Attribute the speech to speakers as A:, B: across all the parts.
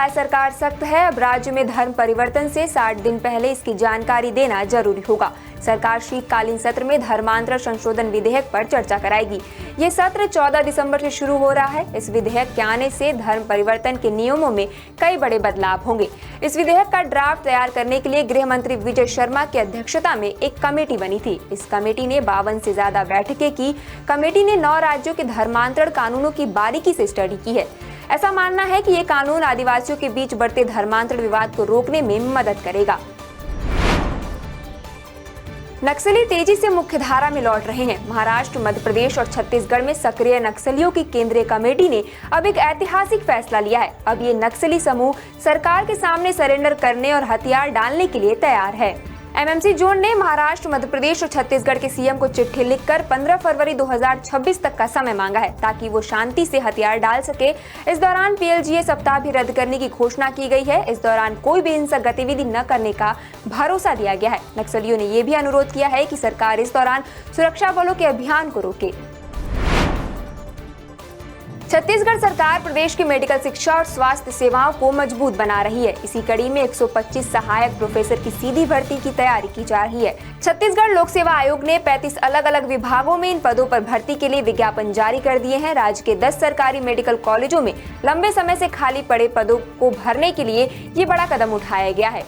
A: राज्य सरकार सख्त है। अब राज्य में धर्म परिवर्तन से 60 दिन पहले इसकी जानकारी देना जरूरी होगा। सरकार शीतकालीन सत्र में धर्मांतरण संशोधन विधेयक पर चर्चा कराएगी। ये सत्र 14 दिसंबर से शुरू हो रहा है। इस विधेयक के आने से धर्म परिवर्तन के नियमों में कई बड़े बदलाव होंगे। इस विधेयक का ड्राफ्ट तैयार करने के लिए गृह मंत्री विजय शर्मा की अध्यक्षता में एक कमेटी बनी थी। इस कमेटी ने 52 से ज्यादा बैठकें की। कमेटी ने 9 राज्यों के धर्मांतरण कानूनों की बारीकी से स्टडी की है। ऐसा मानना है कि ये कानून आदिवासियों के बीच बढ़ते धर्मांतरण विवाद को रोकने में मदद करेगा। नक्सली तेजी से मुख्यधारा में लौट रहे हैं। महाराष्ट्र, मध्य प्रदेश और छत्तीसगढ़ में सक्रिय नक्सलियों की केंद्रीय कमेटी ने अब एक ऐतिहासिक फैसला लिया है। अब ये नक्सली समूह सरकार के सामने सरेंडर करने और हथियार डालने के लिए तैयार है। एमएमसी जोन ने महाराष्ट्र, मध्य प्रदेश और छत्तीसगढ़ के सीएम को चिट्ठी लिखकर 15 फरवरी 2026 तक का समय मांगा है, ताकि वो शांति से हथियार डाल सके। इस दौरान पीएलजीए सप्ताह भी रद्द करने की घोषणा की गई है। इस दौरान कोई भी हिंसक गतिविधि न करने का भरोसा दिया गया है। नक्सलियों ने ये भी अनुरोध किया है कि सरकार इस दौरान सुरक्षा बलों के अभियान को रोके। छत्तीसगढ़ सरकार प्रदेश की मेडिकल शिक्षा और स्वास्थ्य सेवाओं को मजबूत बना रही है। इसी कड़ी में 125 सहायक प्रोफेसर की सीधी भर्ती की तैयारी की जा रही है। छत्तीसगढ़ लोक सेवा आयोग ने 35 अलग अलग विभागों में इन पदों पर भर्ती के लिए विज्ञापन जारी कर दिए हैं। राज्य के 10 सरकारी मेडिकल कॉलेजों में लंबे समय से खाली पड़े पदों को भरने के लिए ये बड़ा कदम उठाया गया है।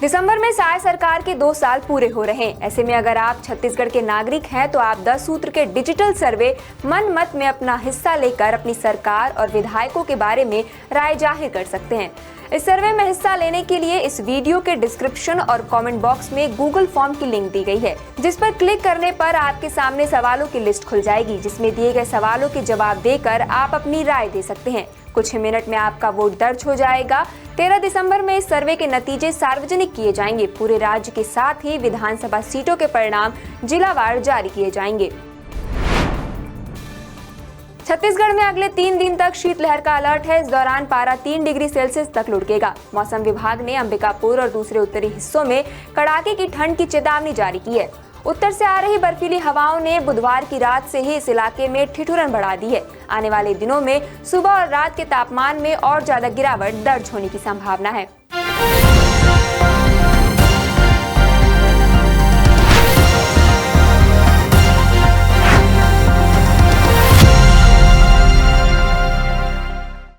A: दिसंबर में साय सरकार के 2 साल पूरे हो रहे हैं। ऐसे में अगर आप छत्तीसगढ़ के नागरिक हैं तो आप 10 सूत्र के डिजिटल सर्वे मन मत में अपना हिस्सा लेकर अपनी सरकार और विधायकों के बारे में राय जाहिर कर सकते हैं। इस सर्वे में हिस्सा लेने के लिए इस वीडियो के डिस्क्रिप्शन और कमेंट बॉक्स में गूगल फॉर्म की लिंक दी गई है, जिस पर क्लिक करने पर आपके सामने सवालों की लिस्ट खुल जाएगी, जिसमें दिए गए सवालों के जवाब देकर आप अपनी राय दे सकते हैं। कुछ ही मिनट में आपका वोट दर्ज हो जाएगा। 13 दिसंबर में इस सर्वे के नतीजे सार्वजनिक किए जाएंगे। पूरे राज्य के साथ ही विधानसभा सीटों के परिणाम जिलावार जारी किए जाएंगे। छत्तीसगढ़ में अगले 3 दिन तक शीतलहर का अलर्ट है। इस दौरान पारा 3 डिग्री सेल्सियस तक लुढ़केगा। मौसम विभाग ने अंबिकापुर और दूसरे उत्तरी हिस्सों में कड़ाके की ठंड की चेतावनी जारी की है। उत्तर से आ रही बर्फीली हवाओं ने बुधवार की रात से ही इस इलाके में ठिठुरन बढ़ा दी है। आने वाले दिनों में सुबह और रात के तापमान में और ज्यादा गिरावट दर्ज होने की संभावना है।